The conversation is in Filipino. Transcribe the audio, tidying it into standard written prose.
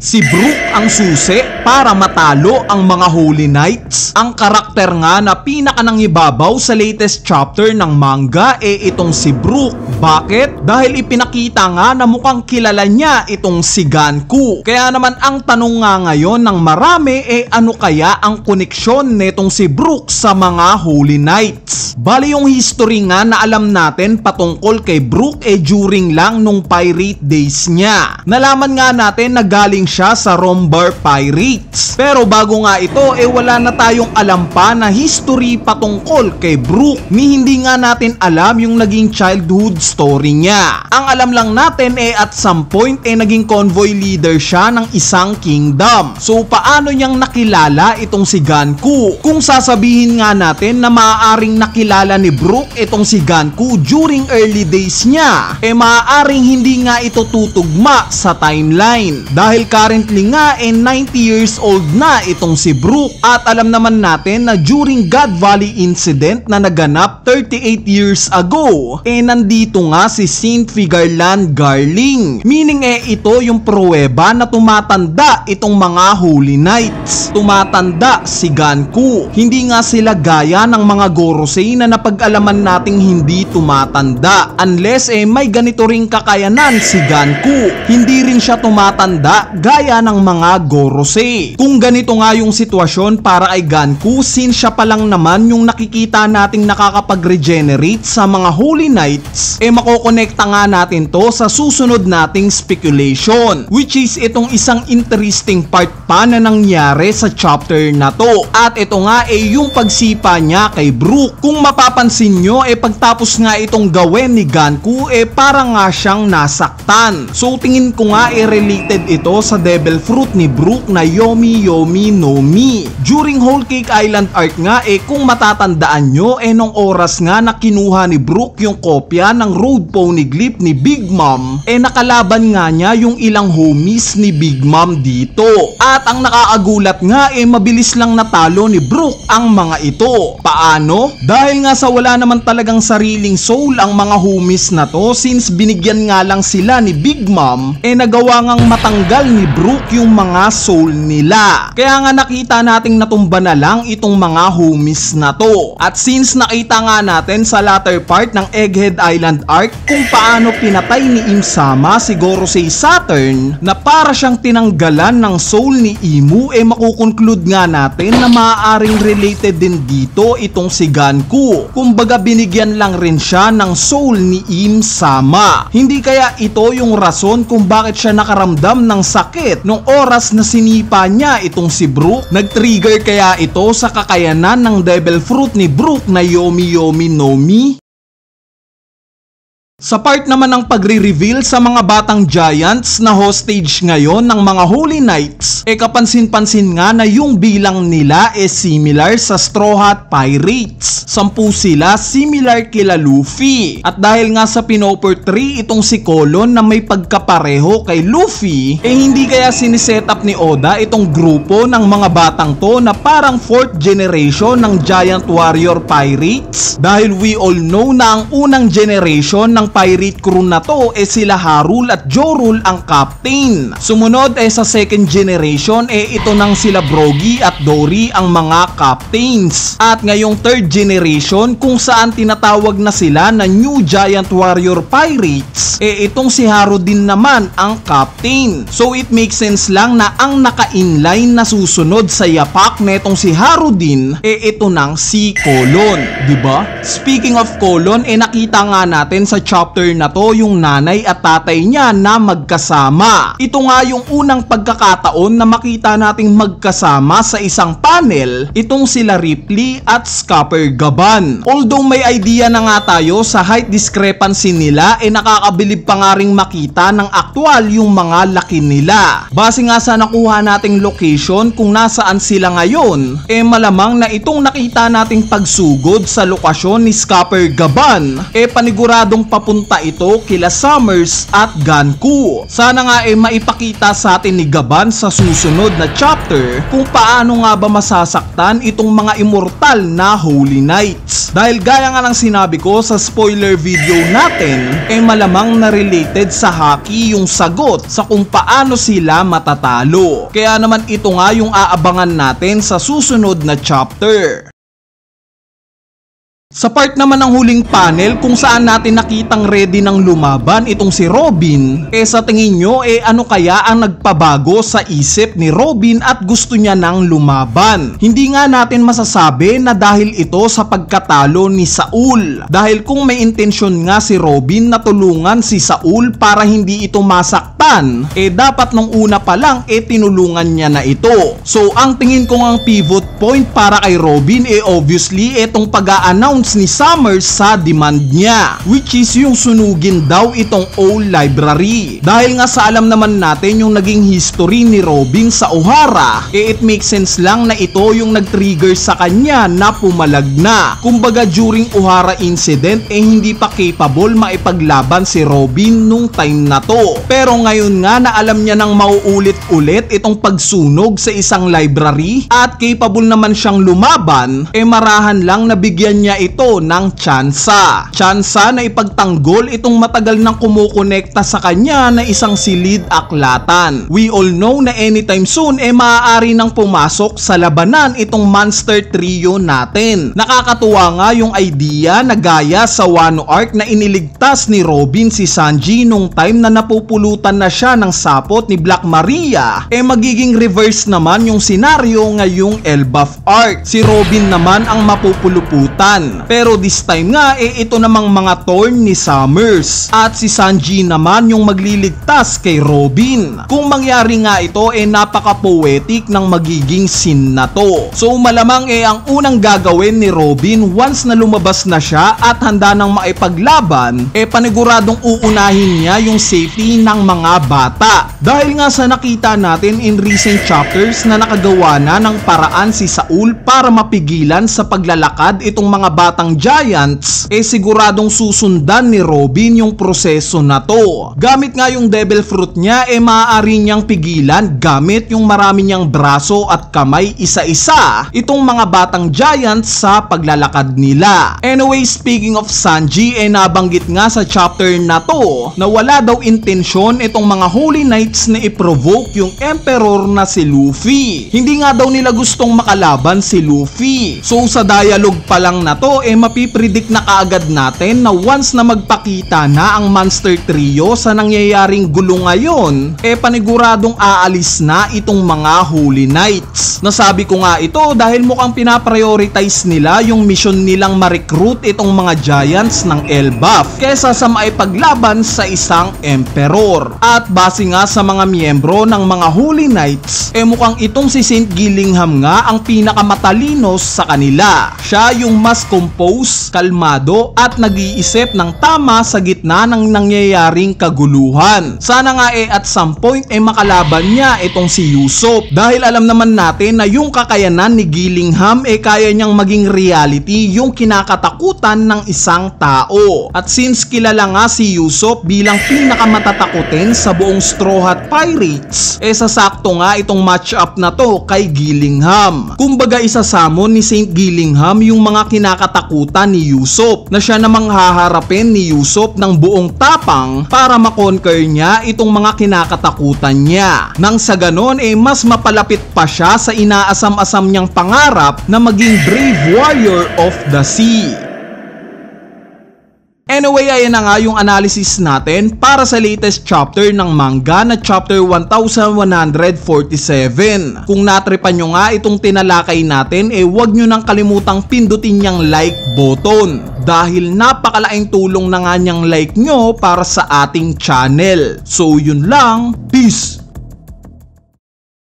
Si Brook ang susi para matalo ang mga Holy Knights. Ang karakter nga na pinakanangibabaw sa latest chapter ng manga itong si Brook. Bakit? Dahil ipinakita nga na mukhang kilala niya itong si Ganku. Kaya naman ang tanong nga ngayon ng marami ano kaya ang koneksyon netong si Brook sa mga Holy Knights? Bali yung history nga na alam natin patungkol kay Brook during lang nung pirate days niya. Nalaman nga natin na galing siya sa Rombar Pirates. Pero bago nga ito wala na tayong alam pa na history patungkol kay Brook. Hindi nga natin alam yung naging childhood story niya. Ang alam lang natin at some point naging convoy leader siya ng isang kingdom. So paano niyang nakilala itong si Ganku? Kung sasabihin nga natin na maaaring nakilala ni Brook itong si Ganku during early days niya, maaaring hindi nga ito tutugma sa timeline. Dahil currently nga 90 years old na itong si Brook. At alam naman natin na during God Valley incident na naganap 38 years ago, nandito nga si Saint Figarland Garling. Meaning ito yung pruweba na tumatanda itong mga Holy Knights. Tumatanda si Ganku. Hindi nga sila gaya ng mga Gorosei na napag-alaman nating hindi tumatanda. Unless may ganito ring kakayanan si Ganku. Hindi rin siya tumatanda gaya ng mga Gorosei. Kung ganito nga yung sitwasyon para kay Ganku, since siya pa lang naman yung nakikita nating nakakapag-regenerate sa mga Holy Knights, makokonekta nga natin to sa susunod nating speculation, which is itong isang interesting part pa na nangyari sa chapter na to. At ito nga yung pagsipa niya kay Brook. Kung mapapansin nyo pagtapos nga itong gawin ni Ganku para nga siyang nasaktan. So tingin ko nga related ito sa devil fruit ni Brook na Yomi Yomi no Mi. During Whole Cake Island arc nga kung matatandaan nyo nung oras nga na kinuha ni Brook yung kopya ng Road Poneglyph ni Big Mom, nakalaban nga niya yung ilang homies ni Big Mom dito. At ang nakaagulat nga mabilis lang natalo ni Brook ang mga ito. Paano? Dahil nga sa wala naman talagang sariling soul ang mga homies na to, since binigyan nga lang sila ni Big Mom, nagawa ngang matanggal ni Brook yung mga soul nila. Kaya nga nakita nating natumba na lang itong mga homies na to. At since nakita nga natin sa latter part ng Egghead Island arc kung paano pinatay ni Im-sama si Gorosei Saturn na para siyang tinanggalan ng soul ni Imu, makukonclude nga natin na maaaring related din dito itong si Ganku. Kumbaga binigyan lang rin siya ng soul ni Im-sama. Hindi kaya ito yung rason kung bakit siya nakaramdam ng sakit nung oras na sinipa niya itong si Brook? Nag-trigger kaya ito sa kakayanan ng devil fruit ni Brook na Yomi Yomi no Mi? Sa part naman ng pagre-reveal sa mga batang giants na hostage ngayon ng mga Holy Knights, kapansin-pansin nga na yung bilang nila similar sa Straw Hat Pirates. 10 sila, similar kila Luffy. At dahil nga sa pinoportray itong si Colon na may pagkapareho kay Luffy, hindi kaya siniset up ni Oda itong grupo ng mga batang to na parang 4th generation ng Giant Warrior Pirates? Dahil we all know na ang unang generation ng pirate crew na to sila Harul at Jorul ang captain. Sumunod sa second generation ito nang sila Brogy at Dory ang mga captains. At ngayong third generation kung saan tinatawag na sila na New Giant Warrior Pirates, itong si Haru din naman ang captain. So it makes sense lang na ang naka-inline na susunod sa yapak netong si Haru din ito nang si Colon, diba? Speaking of Colon, nakita nga natin sa chapter na to yung nanay at tatay niya na magkasama. Ito nga yung unang pagkakataon na makita nating magkasama sa isang panel itong sila Ripley at Scupper Gaban. Although may idea na nga tayo sa height discrepancy nila, nakakabilib pa nga ring makita ng aktual yung mga laki nila. Base nga sa nakuha nating location kung nasaan sila ngayon, malamang na itong nakita nating pagsugod sa lokasyon ni Scupper Gaban, paniguradong papunta papunta ito kila Summers at Ganku. Sana nga maipakita sa atin ni Gaban sa susunod na chapter kung paano nga ba masasaktan itong mga immortal na Holy Knights. Dahil gaya nga ng sinabi ko sa spoiler video natin, malamang na related sa hockey yung sagot sa kung paano sila matatalo. Kaya naman ito nga yung aabangan natin sa susunod na chapter. Sa part naman ng huling panel kung saan natin nakitang ready ng lumaban itong si Robin, sa tingin nyo ano kaya ang nagpabago sa isip ni Robin at gusto niya ng lumaban? Hindi nga natin masasabi na dahil ito sa pagkatalo ni Saul. Dahil kung may intensyon nga si Robin na tulungan si Saul para hindi ito masaktan, dapat nung una pa lang tinulungan niya na ito. So ang tingin ko ang pivot point para kay Robin obviously itong pag-a-announce ni Summers sa demand niya, which is yung sunugin daw itong old library. Dahil nga sa alam naman natin yung naging history ni Robin sa Ohara, it makes sense lang na ito yung nag-trigger sa kanya na pumalag na. Kumbaga during Ohara incident hindi pa capable maipaglaban si Robin nung time na to. Pero ngayon nga na alam niya nang mauulit-ulit itong pagsunog sa isang library at capable naman siyang lumaban, marahan lang nabigyan niya ito ng tsansa na ipagtanggol itong matagal nang kumukonekta sa kanya na isang silid aklatan. We all know na anytime soon maaari nang pumasok sa labanan itong monster trio natin. Nakakatuwa nga yung idea na gaya sa Wano arc na iniligtas ni Robin si Sanji nung time na napupulutan na siya ng sapot ni Black Maria, magiging reverse naman yung senaryo ngayong Elbaf arc. Si Robin naman ang mapupuluputan. Pero this time nga ito namang mga torn ni Summers at si Sanji naman yung magliligtas kay Robin. Kung mangyari nga ito napaka-poetic ng magiging scene na to. So malamang ang unang gagawin ni Robin once na lumabas na siya at handa nang maipaglaban, paniguradong uunahin niya yung safety ng mga bata. Dahil nga sa nakita natin in recent chapters na nakagawa na ng paraan si Saul para mapigilan sa paglalakad itong mga batang giants, siguradong susundan ni Robin yung proseso na to. Gamit nga yung devil fruit niya, maaari niyang pigilan gamit yung marami niyang braso at kamay isa-isa itong mga batang giants sa paglalakad nila. Anyway, speaking of Sanji, nabanggit nga sa chapter na to na wala daw intensyon itong mga Holy Knights na i-provoke yung Emperor na si Luffy. Hindi nga daw nila gustong makalaban si Luffy. So sa dialogue pa lang na to, mapipredict na kaagad natin na once na magpakita na ang Monster Trio sa nangyayaring gulo ngayon, paniguradong aalis na itong mga Holy Knights. Nasabi ko nga ito dahil mukhang pinaprioritize nila yung mission nilang ma-recruit itong mga giants ng Elbaf kesa sa maipaglaban sa isang Emperor. At base nga sa mga miyembro ng mga Holy Knights, mukhang itong si Saint Gillingham nga ang pinakamatalinos sa kanila. Siya yung mas compose, kalmado at nag-iisip ng tama sa gitna ng nangyayaring kaguluhan. Sana nga at some point makalaban niya itong si Usopp dahil alam naman natin na yung kakayanan ni Gillingham kaya niyang maging reality yung kinakatakutan ng isang tao. At since kilala nga si Usopp bilang pinakamatatakutin sa buong Straw Hat Pirates, sasakto nga itong match-up na to kay Gillingham. Kumbaga isasamon ni Saint Gillingham yung mga kinakatakutan ni Usopp na siya namang haharapin ni Usopp ng buong tapang para makonquer niya itong mga kinakatakutan niya. Nang sa ganon mas mapalapit pa siya sa inaasam-asam niyang pangarap na maging brave warrior of the sea. Anyway, ayan na nga yung analysis natin para sa latest chapter ng manga na chapter 1147. Kung natripan nyo nga itong tinalakay natin, huwag nyo nang kalimutang pindutin niyang like button dahil napakalaking tulong na nga niyang like nyo para sa ating channel. So yun lang, peace!